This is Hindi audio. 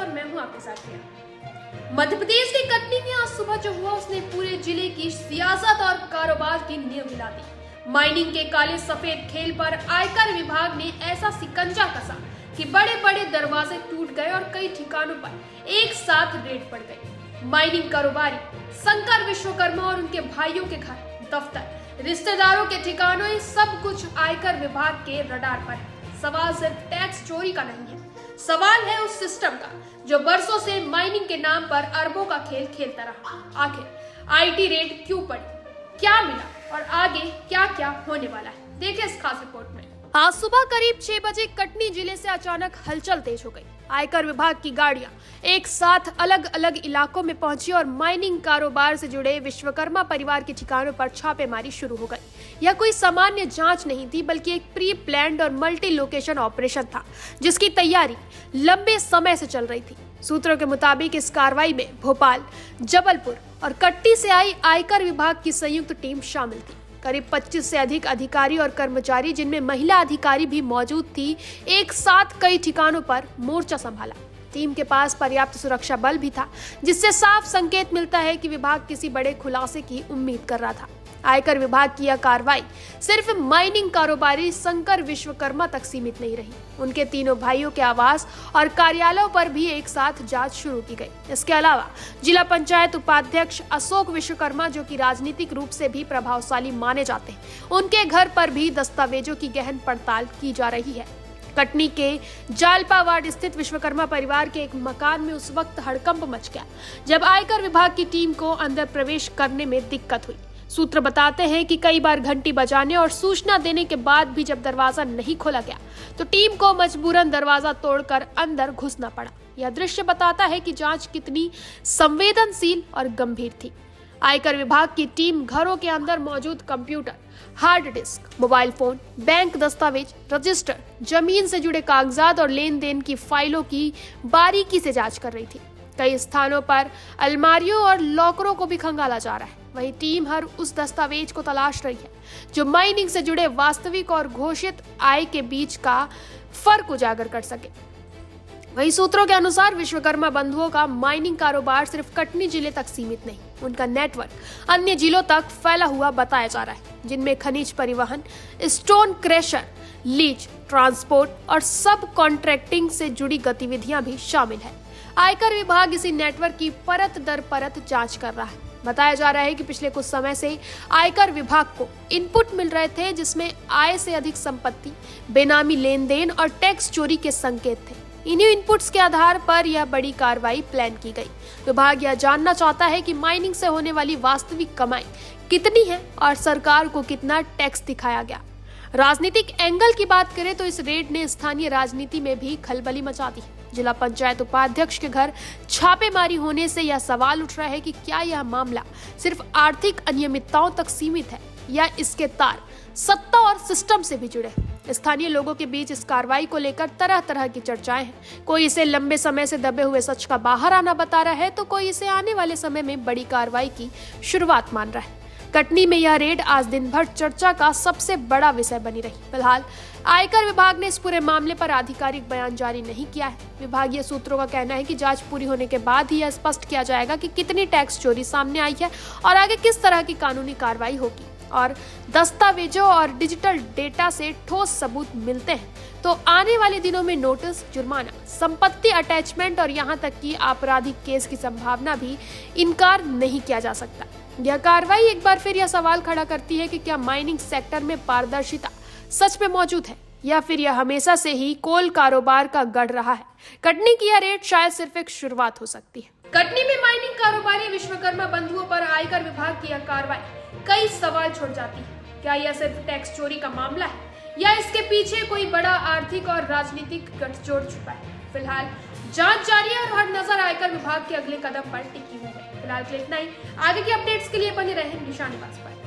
और मैं हूं आपके साथ प्रिया। मध्य प्रदेश के कटनी में आज सुबह जो हुआ उसने पूरे जिले की सियासत और कारोबार की नींव हिला दी। माइनिंग के काले सफेद खेल पर आयकर विभाग ने ऐसा सिकंजा कसा कि बड़े बड़े दरवाजे टूट गए और कई ठिकानों पर एक साथ रेड पड़ गई। माइनिंग कारोबारी शंकर विश्वकर्मा और उनके भाइयों के घर, दफ्तर, रिश्तेदारों के ठिकानों, ये सब कुछ आयकर विभाग के रडार पर है। सवाल सिर्फ टैक्स चोरी का नहीं है, सवाल है उस सिस्टम का जो बरसों से माइनिंग के नाम पर अरबों का खेल खेलता रहा। आखिर आईटी रेड क्यों पड़ी, क्या मिला और आगे क्या क्या होने वाला है, देखिए इस खास रिपोर्ट में। आज सुबह करीब 6 बजे कटनी जिले से अचानक हलचल तेज हो गई। आयकर विभाग की गाड़ियां एक साथ अलग अलग इलाकों में पहुंची और माइनिंग कारोबार से जुड़े विश्वकर्मा परिवार के ठिकानों पर छापेमारी शुरू हो गई। यह कोई सामान्य जांच नहीं थी, बल्कि एक प्री प्लान्ड और मल्टी लोकेशन ऑपरेशन था, जिसकी तैयारी लंबे समय से चल रही थी। सूत्रों के मुताबिक इस कार्रवाई में भोपाल, जबलपुर और कटनी से आई आयकर विभाग की संयुक्त टीम शामिल थी। करीब 25 से अधिक अधिकारी और कर्मचारी, जिनमें महिला अधिकारी भी मौजूद थी, एक साथ कई ठिकानों पर मोर्चा संभाला। टीम के पास पर्याप्त सुरक्षा बल भी था, जिससे साफ संकेत मिलता है कि विभाग किसी बड़े खुलासे की उम्मीद कर रहा था। आयकर विभाग की यह कार्रवाई सिर्फ माइनिंग कारोबारी शंकर विश्वकर्मा तक सीमित नहीं रही। उनके तीनों भाइयों के आवास और कार्यालयों पर भी एक साथ जांच शुरू की गई। इसके अलावा जिला पंचायत उपाध्यक्ष अशोक विश्वकर्मा, जो कि राजनीतिक रूप से भी प्रभावशाली माने जाते हैं, उनके घर पर भी दस्तावेजों की गहन पड़ताल की जा रही है। कटनी के जालपा वार्ड स्थित विश्वकर्मा परिवार के एक मकान में उस वक्त हड़कंप मच गया जब आयकर विभाग की टीम को अंदर प्रवेश करने में दिक्कत हुई। सूत्र बताते हैं कि कई बार घंटी बजाने और सूचना देने के बाद भी जब दरवाजा नहीं खोला गया तो टीम को मजबूरन दरवाजा तोड़कर अंदर घुसना पड़ा। यह दृश्य बताता है कि जांच कितनी संवेदनशील और गंभीर थी। आयकर विभाग की टीम घरों के अंदर मौजूद computer, hard disk, mobile phone, bank दस्तावेज, रजिस्टर, जमीन से जुड़े कागजात और लेन देन की फाइलों की बारीकी से जांच कर रही थी। कई स्थानों पर अलमारियों और लॉकरों को भी खंगाला जा रहा है। वही टीम हर उस दस्तावेज को तलाश रही है जो माइनिंग से जुड़े वास्तविक और घोषित आय के बीच का फर्क उजागर कर सके। वही सूत्रों के अनुसार विश्वकर्मा बंधुओं का माइनिंग कारोबार सिर्फ कटनी जिले तक सीमित नहीं, उनका नेटवर्क अन्य जिलों तक फैला हुआ बताया जा रहा है, जिनमें खनिज परिवहन, स्टोन क्रशर, लीज, ट्रांसपोर्ट और सब कॉन्ट्रैक्टिंग से जुड़ी गतिविधियां भी शामिल है। आयकर विभाग इसी नेटवर्क की परत दर परत जांच कर रहा है। बताया जा रहा है कि पिछले कुछ समय से आयकर विभाग को इनपुट मिल रहे थे, जिसमें आय से अधिक संपत्ति, बेनामी लेन देन और टैक्स चोरी के संकेत थे। इन्हीं इनपुट्स के आधार पर यह बड़ी कार्रवाई प्लान की गई। विभाग यह जानना चाहता है कि माइनिंग से होने वाली वास्तविक कमाई कितनी है और सरकार को कितना टैक्स दिखाया गया। राजनीतिक एंगल की बात करें तो इस रेड ने स्थानीय राजनीति में भी खलबली मचा दी। जिला पंचायत उपाध्यक्ष के घर छापेमारी होने से यह सवाल उठ रहा है कि क्या यह मामला सिर्फ आर्थिक अनियमितताओं तक सीमित है या इसके तार सत्ता और सिस्टम से भी जुड़े। स्थानीय लोगों के बीच इस कार्रवाई को लेकर तरह तरह की चर्चाएं हैं। कोई इसे लंबे समय से दबे हुए सच का बाहर आना बता रहा है, तो कोई इसे आने वाले समय में बड़ी कार्रवाई की शुरुआत मान रहा है। कटनी में यह रेड आज दिन भर चर्चा का सबसे बड़ा विषय बनी रही। फिलहाल आयकर विभाग ने इस पूरे मामले पर आधिकारिक बयान जारी नहीं किया है। विभागीय सूत्रों का कहना है कि जांच पूरी होने के बाद ही यह स्पष्ट किया जाएगा कि कितनी टैक्स चोरी सामने आई है और आगे किस तरह की कानूनी कार्रवाई होगी। और दस्तावेजों और डिजिटल डेटा से ठोस सबूत मिलते हैं तो आने वाले दिनों में नोटिस, जुर्माना, संपत्ति अटैचमेंट और यहाँ तक कि आपराधिक केस की संभावना भी इनकार नहीं किया जा सकता। यह कार्रवाई एक बार फिर यह सवाल खड़ा करती है कि क्या माइनिंग सेक्टर में पारदर्शिता सच में मौजूद है या फिर यह हमेशा से ही कोल कारोबार का गढ़ रहा है। कटनी की यह रेड शायद सिर्फ एक शुरुआत हो सकती है। कटनी में माइनिंग कारोबारी विश्वकर्मा बंधुओं पर आयकर विभाग की यह कार्रवाई कई सवाल छोड़ जाती है। क्या यह सिर्फ टैक्स चोरी का मामला है या इसके पीछे कोई बड़ा आर्थिक और राजनीतिक गठजोड़ छुपा है? फिलहाल जांच जारी है और हर नजर आयकर विभाग के अगले कदम पर टिकी हुई है। फिलहाल इतना ही। आगे की अपडेट्स के लिए बने रहें निशानेबाज पर।